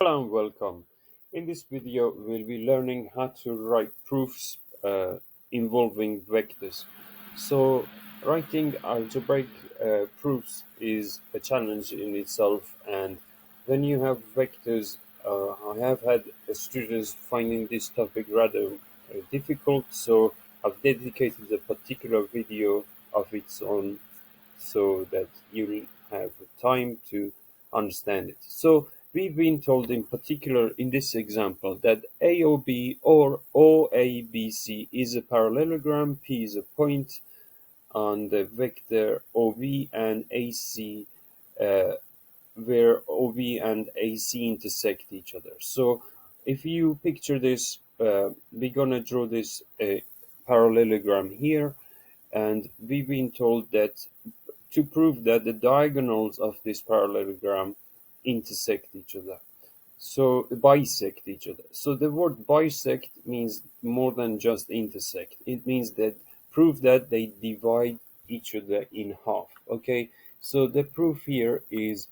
Hello and welcome. In this video, we'll be learning how to write proofs involving vectors. So, writing algebraic proofs is a challenge in itself, and when you have vectors, I have had students finding this topic rather difficult, so I've dedicated a particular video of its own so that you'll have time to understand it. So we've been told in particular in this example that AOB or OABC is a parallelogram, P is a point on the vector OB and AC uh, where OB and AC intersect each other. So if you picture this, we're gonna draw this parallelogram here, and we've been told that to prove that the diagonals of this parallelogram intersect each other. So bisect each other. So the word bisect means more than just intersect. It means that prove that they divide each other in half. Okay. So the proof here is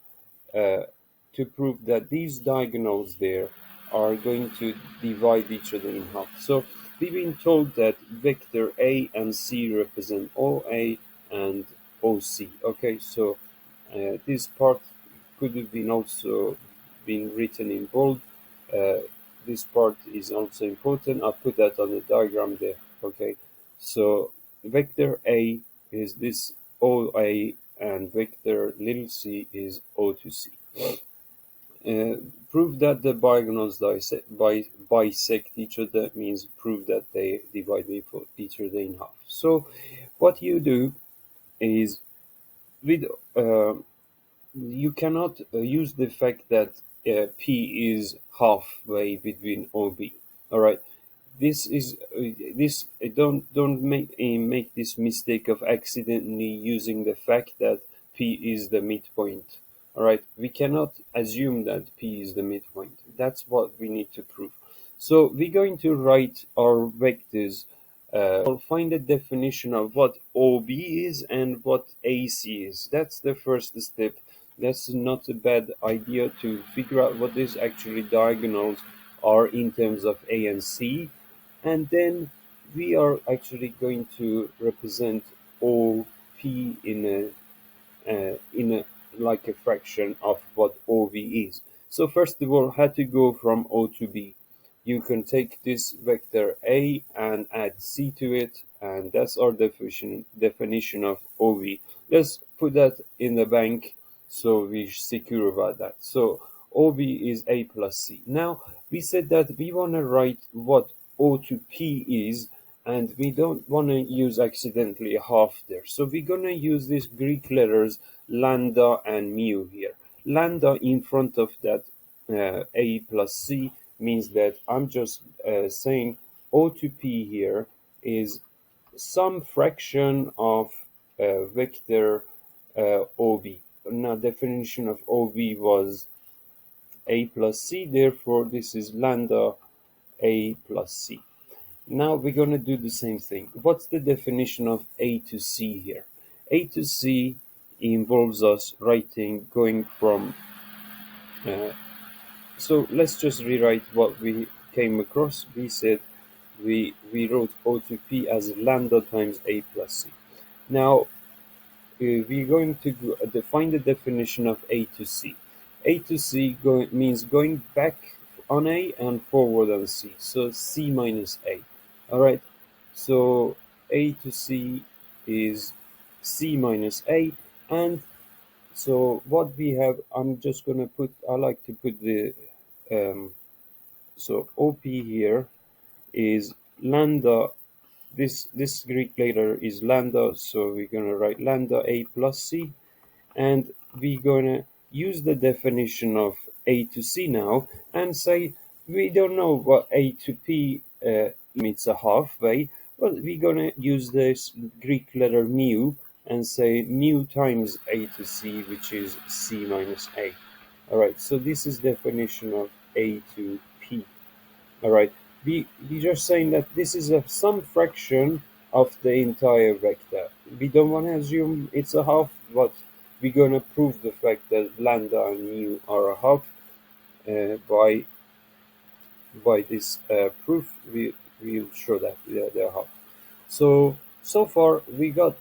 uh, to prove that these diagonals there are going to divide each other in half. So we've been told that vector A and C represent OA and OC. Okay, so this part could have been also been written in bold. Uh, this part is also important. I'll put that on the diagram there. Okay, so vector A is this OA and vector little c is O to C. Uh, prove that the diagonals bisect each other means prove that they divide each other in half. So what you do is with you cannot use the fact that P is halfway between OB. All right, this don't make this mistake of accidentally using the fact that P is the midpoint. All right, we cannot assume that P is the midpoint. That's what we need to prove. So we're going to write our vectors. We'll find a definition of what OB is and what AC is. That's the first step. That's not a bad idea to figure out what these actually diagonals are in terms of A and C, and then we are actually going to represent OP in a like a fraction of what OV is. So first of all, how to go from O to B. You can take this vector A and add C to it, and that's our definition of OV. Let's put that in the bank so we're secure about that. So OV is A plus C. Now we said that we want to write what O to P is, and we don't want to use accidentally a half there. So we're going to use these Greek letters lambda and mu here. Lambda in front of that A plus C means that I'm just saying O to P here is some fraction of vector OB. Now definition of OB was A plus C, therefore this is lambda A plus C. Now we're going to do the same thing. What's the definition of A to C here? A to C involves us writing going from, uh, so let's just rewrite what we came across. We said we wrote O to P as lambda times A plus C. Now we're going to define the definition of A to C. A to C means going back on A and forward on C. So C minus A. All right. So A to C is C minus A. And so what we have, I'm just going to put, I like to put the, so OP here is lambda. This Greek letter is lambda, so we're going to write lambda A plus C, and we're going to use the definition of A to C now and say we don't know what A to P it's a halfway. Well, we're going to use this Greek letter mu and say mu times A to C, which is C minus A. All right, so this is definition of A to P. All right, we're just saying that this is some fraction of the entire vector. We don't want to assume it's a half, but we're going to prove the fact that lambda and mu are a half. by this proof, we'll show that they're half. So far we got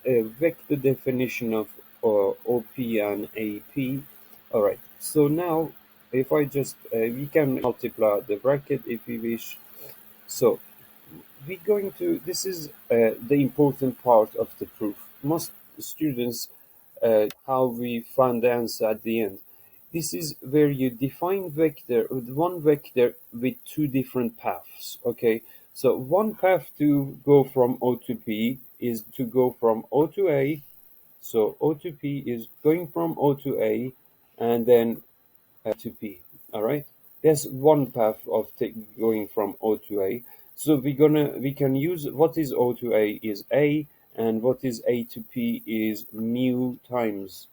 a vector definition of OP and AP. All right. So now, if I just we can multiply the bracket if we wish. So we're going to. This is the important part of the proof. Most students how we find the answer at the end. This is where you define vector with one vector with two different paths. Okay, so one path to go from O to P is to go from O to A. So O to P is going from O to A, and then to P. All right, there's one path of going from O to A. So we can use what is O to A is A, and what is A to P is mu times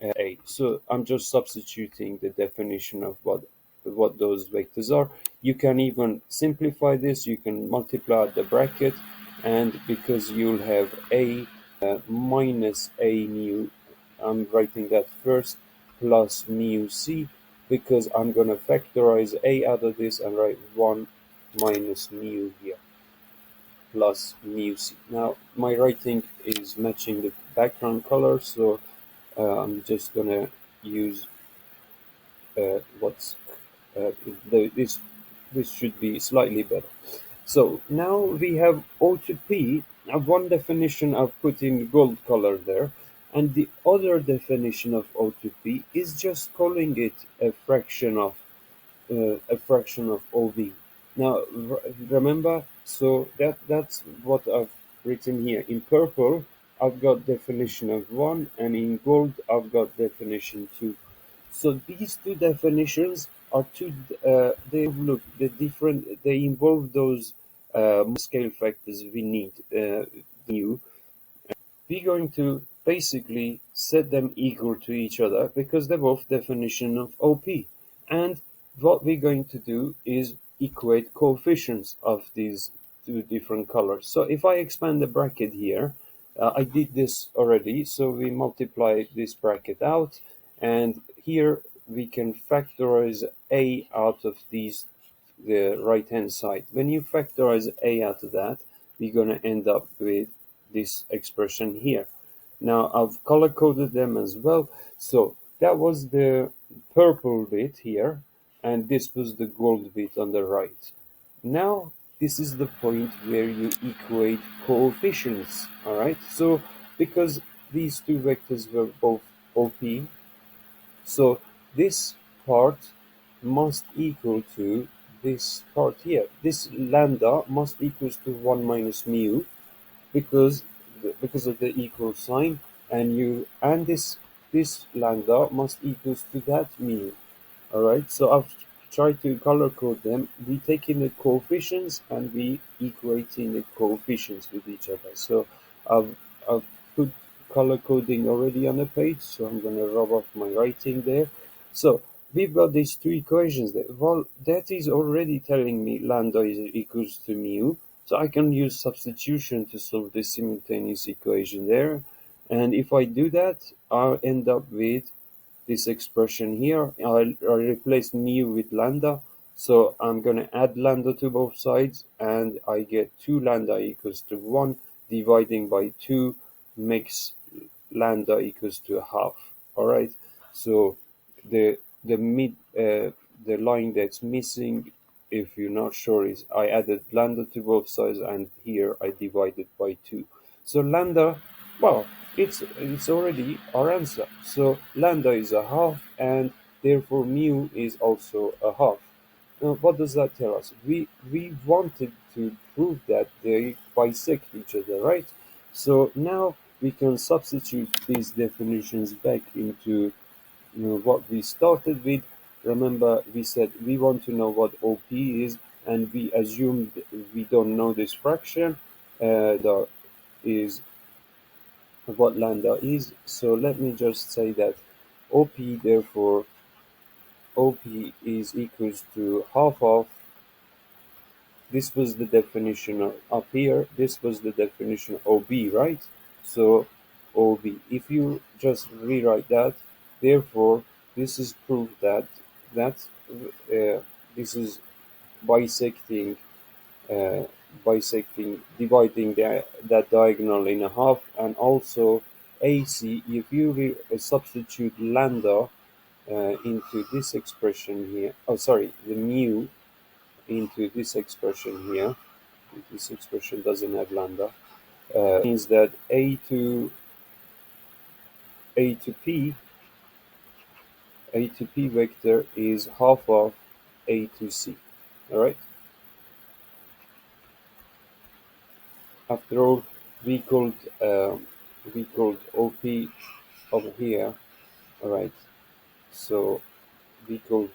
A. So I'm just substituting the definition of what those vectors are. You can even simplify this. You can multiply the bracket, and because you'll have A minus A mu, I'm writing that first, plus mu C, because I'm going to factorize A out of this and write 1 minus mu here, plus mu C. Now my writing is matching the background color, so I'm just gonna use what's this. This should be slightly better. So now we have O to P. One definition I've put in gold color there, and the other definition of O to P is just calling it a fraction of OV. Now remember, so that's what I've written here. In purple, I've got definition of one, and in gold, I've got definition two. So these two definitions are two. They look the different. They involve those scale factors we need. New we're going to basically set them equal to each other because they're both definition of OP. And what we're going to do is equate coefficients of these two different colors. So if I expand the bracket here, I did this already, so we multiply this bracket out, and here we can factorize A out of these the right hand side. When you factorize A out of that, we're going to end up with this expression here. Now I've color coded them as well. So that was the purple bit here, and this was the gold bit on the right. Now this is the point where you equate coefficients. All right. So because these two vectors were both OP, so this part must equal to this part here. This lambda must equals to 1 minus mu because because of the equal sign, and this lambda must equals to that mu. All right, so I've tried to color code them. We take in the coefficients and we equating the coefficients with each other. So I've, I've put color coding already on the page, so I'm going to rub off my writing there. So we've got these two equations there. Well, that is already telling me lambda is equals to mu. So I can use substitution to solve this simultaneous equation there. And if I do that, I'll end up with this expression here. I replace mu with lambda. So I'm going to add lambda to both sides, and I get 2 lambda equals to 1. Dividing by 2 makes lambda equals to a half. All right. So the mid the line that's missing, if you're not sure, is I added lambda to both sides, and here I divided by 2. So lambda, well, it's already our answer. So lambda is a half, and therefore mu is also a half. Now, what does that tell us? We wanted to prove that they bisect each other, right? So now we can substitute these definitions back into what we started with. Remember, we said we want to know what OP is, and we assumed we don't know this fraction. That is what lambda is. So let me just say that OP, therefore, OP is equals to half of, this was the definition up here, this was the definition of OB, right? So OB, if you just rewrite that, therefore, this is proof that this is bisecting, uh, dividing that diagonal in a half, and also AC. If you substitute lambda into this expression here, oh sorry, the mu into this expression here, this expression doesn't have lambda, means that a to p vector is half of a to c. All right. After all, we called we called OP over here. All right. So we called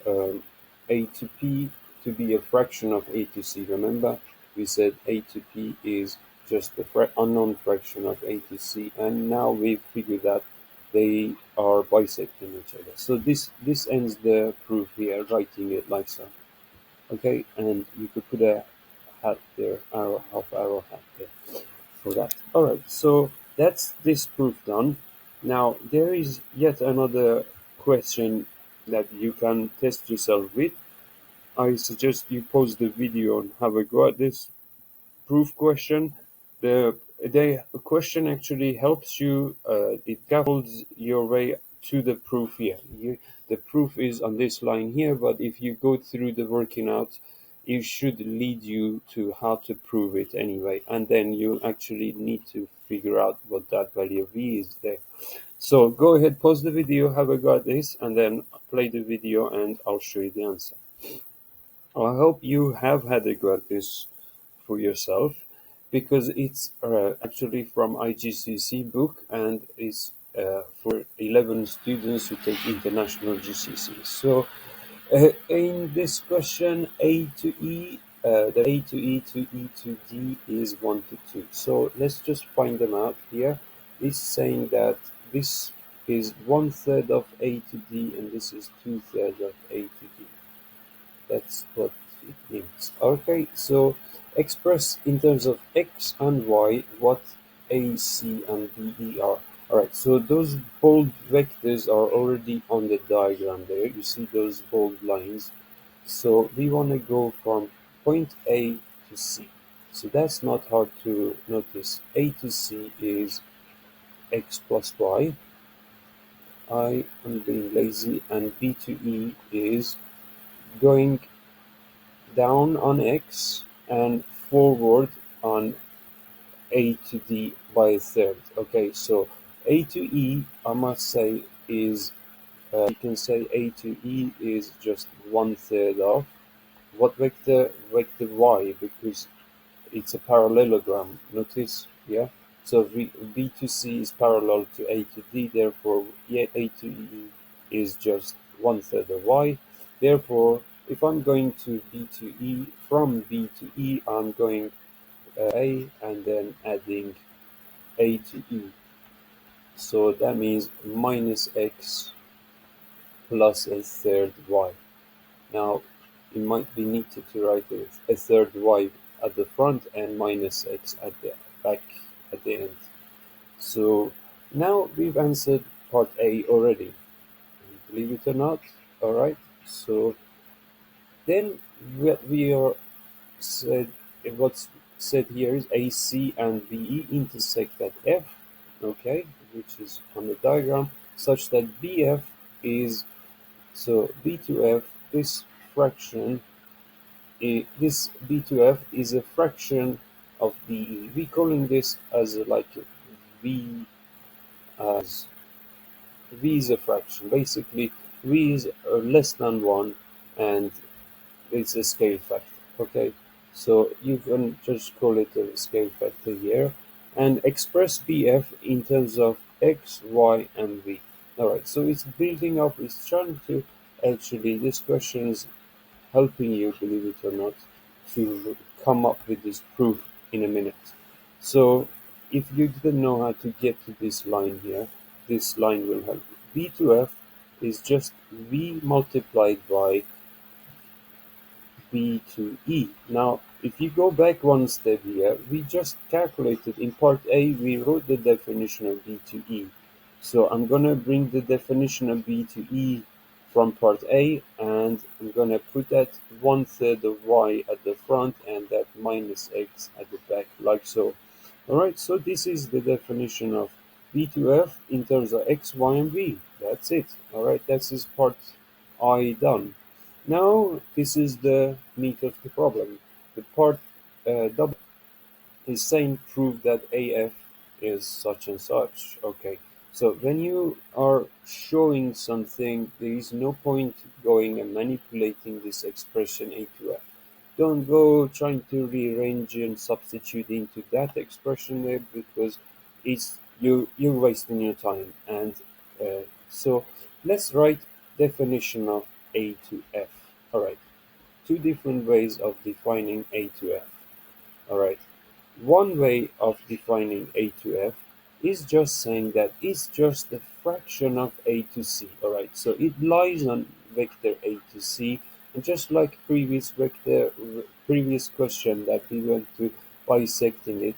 um, a to p to be a fraction of a to c. Remember, we said a to p is just the unknown fraction of a to c, and now we figured that they are bisecting each other. So this ends the proof here, writing it like so. Okay, and you could put a hat there, arrow, half arrow hat there for that. All right, so that's this proof done. Now there is yet another question that you can test yourself with. I suggest you pause the video and have a go at this proof question. The question actually helps you. It scaffolds your way to the proof here. The proof is on this line here, but if you go through the working out, it should lead you to how to prove it anyway, and then you actually need to figure out what that value v is there. So go ahead, pause the video, have a go at this, and then play the video, and I'll show you the answer. I hope you have had a go at this for yourself, because it's actually from IGCSE book, and is for 11 students who take international GCSE. So in this question, A to E, the A to E to E to D is 1 to 2. So let's just find them out here. It's saying that this is 1/3 of A to D, and this is 2/3 of A to D. That's what it means. Okay, so express in terms of x and y what a, c, and b, e are. Alright, so those bold vectors are already on the diagram there. You see those bold lines. So we want to go from point A to C. So that's not hard to notice. A to C is x plus y. I am being lazy, and B to E is going down on x and forward on a to d by a third. Okay, so a to e, I must say, is you can say a to e is just 1/3 of what vector? Vector y, because it's a parallelogram. Notice, yeah. So b to c is parallel to a to d. Therefore, yeah, a to e is just 1/3 of y. Therefore, if I'm going to b to e, from b to e, I'm going a and then adding a to e. So that means minus x plus a third y. Now, it might be needed to write a third y at the front and minus x at the back at the end. So now we've answered part A already, believe it or not. All right. So then what we are said, what's said here is AC and BE intersect at F, okay, which is on the diagram, such that BF is, so B to F, this fraction, this B to F is a fraction of BE. We calling this as like V, as V is a fraction. Basically, V is less than 1, and it's a scale factor. Okay, so you can just call it a scale factor here, and express BF in terms of x, y, and v. Alright, so it's building up, it's trying to actually, this question is helping you, believe it or not, to come up with this proof in a minute. So if you didn't know how to get to this line here, this line will help you. V to F is just V multiplied by B to E. Now, if you go back one step here, we just calculated in part A, we wrote the definition of B to E. So I'm going to bring the definition of B to E from part A, and I'm gonna put that 1/3 of y at the front and that minus x at the back, like so. Alright, so this is the definition of B2F in terms of x, y, and v. That's it. Alright, that's is part I done. Now this is the meat of the problem. The part double is saying prove that AF is such and such. Okay, so when you are showing something, there is no point going and manipulating this expression A to F. Don't go trying to rearrange and substitute into that expression there, because you're wasting your time. And so let's write definition of A to F. All right, two different ways of defining A to F. All right. One way of defining A to F is just saying that it's just a fraction of A to C. Alright, so it lies on vector A to C, and just like previous question that we went to bisecting it,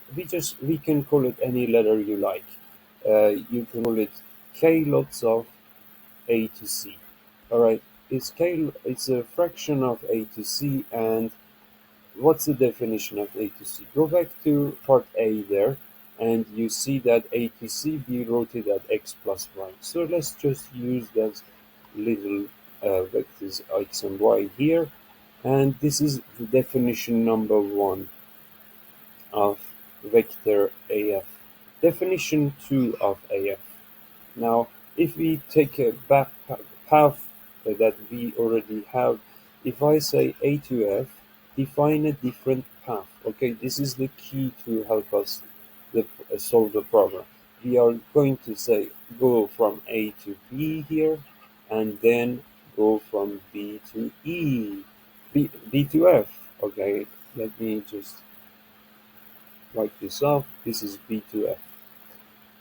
we can call it any letter you like. You can call it K lots of A to C. Alright, it's a fraction of A to C, and what's the definition of A to C? Go back to part A there, and you see that A to C be rotated at x plus y. So let's just use those little vectors x and y here, and this is the definition number one of vector AF. Definition two of AF. Now, if we take a back path that we already have, if I say A to F, define a different path. Okay, this is the key to help us solve the problem. We are going to say go from A to B here, and then go from B to E, B to F. Okay, let me just write this off. This is B to F,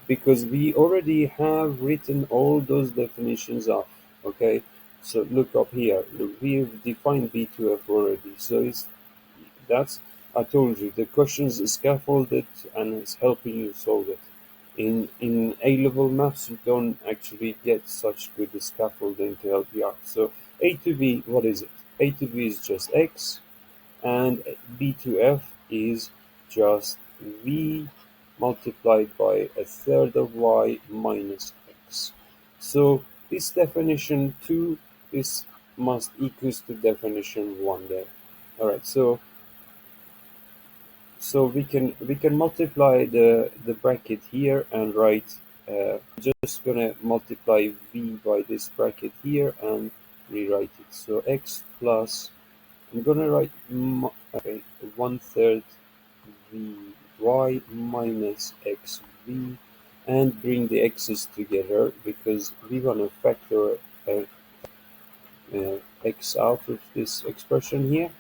because we already have written all those definitions up. Okay, so look up here. Look, we've defined B2F already. So that's, I told you, the questions is scaffolded and it's helping you solve it. In A level maths, you don't actually get such good scaffolding to help you out. So A to B, what is it? A to B is just X, and B to F is just V multiplied by a third of Y minus X. So this definition 2 is must equals to definition 1 there. Alright, so we can multiply the bracket here and write just gonna multiply V by this bracket here and rewrite it. So X plus, I'm gonna write okay, 1/3 Vy minus xv, and bring the x's together because we want to factor uh, x out of this expression here,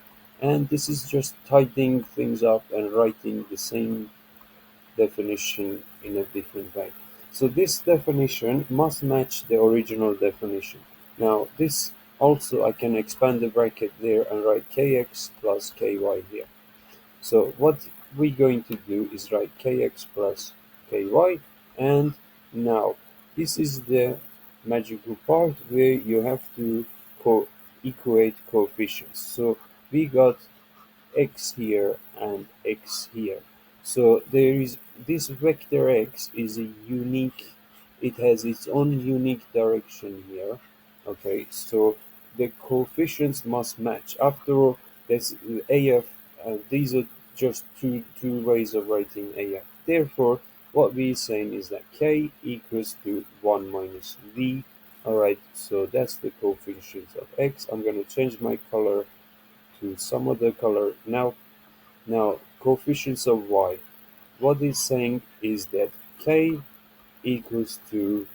and this is just tidying things up and writing the same definition in a different way. So this definition must match the original definition. Now this also, I can expand the bracket there and write kx plus ky here. So what we're going to do is write kx plus ky, and now this is the magical part where you have to equate coefficients. So we got x here and x here. So there is this vector x is a unique, it has its own unique direction here. Okay, so the coefficients must match. After all, that's AF, these are just two ways of writing AF. Therefore, what we're saying is that k equals to 1 minus v. Alright, so that's the coefficients of x. I'm going to change my color to some other color. Now coefficients of y. What it's saying is that k equals to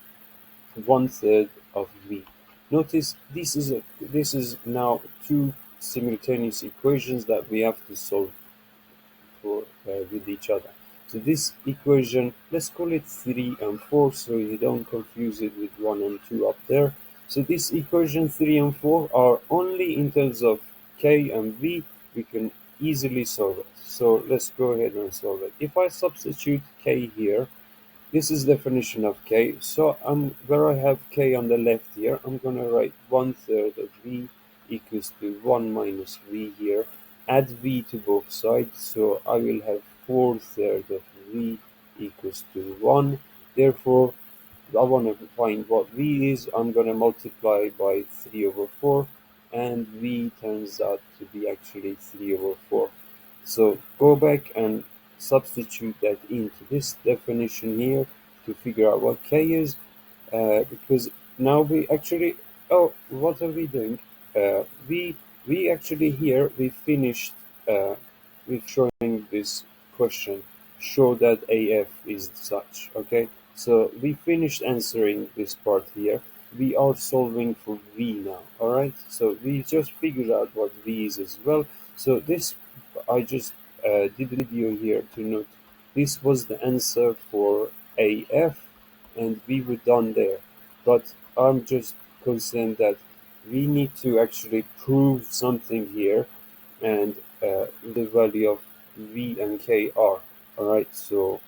1/3 of v. Notice this is now two simultaneous equations that we have to solve for with each other. So this equation, let's call it 3 and 4 so you don't confuse it with 1 and 2 up there. So this equation 3 and 4 are only in terms of k and v. We can easily solve it. So let's go ahead and solve it. If I substitute k here, This is definition of k. So where I have k on the left here, I'm gonna write 1/3 of v equals to 1 minus v here. Add v to both sides, so I will have 4/3 of v equals to 1. Therefore, I want to find what v is. I'm going to multiply by 3 over 4, and v turns out to be actually 3 over 4. So go back and substitute that into this definition here to figure out what k is, because now we actually, oh, what are we doing? Uh, we we actually here we finished uh, with showing this question. Show that AF is such. Okay, so we finished answering this part here. We are solving for V now. All right, so we just figured out what V is as well. So this I just did a video here to note this was the answer for AF, and we were done there. But I'm just concerned that we need to actually prove something here, and the value of v and k are. Alright, so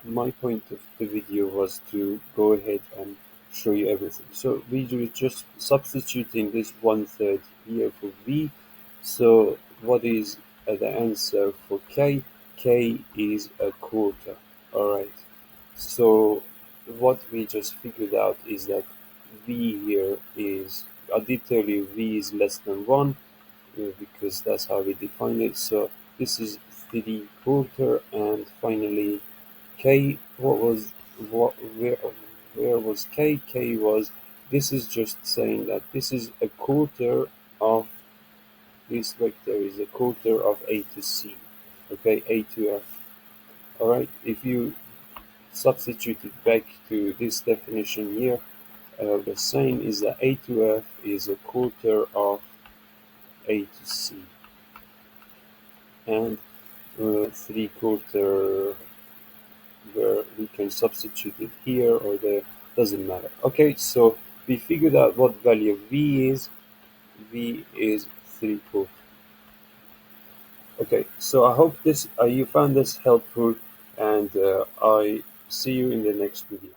my point of the video was to go ahead and show you everything. So we were just substituting this 1/3 here for v. So what is the answer for k? K is a quarter. Alright, so what we just figured out is that v here is, I did tell you v is less than 1, because that's how we define it. So this is 3/4, and finally k. What was what? Where was k? K was, this is just saying that this is a quarter of, this vector is a quarter of a to c. Okay, a to f. All right. If you substitute it back to this definition here, the same is that a to f is a quarter of a to c, and 3/4, where we can substitute it here or there, doesn't matter. Okay, so we figured out what value v is. V is 3/4. Okay, so I hope this you found this helpful, and I see you in the next video.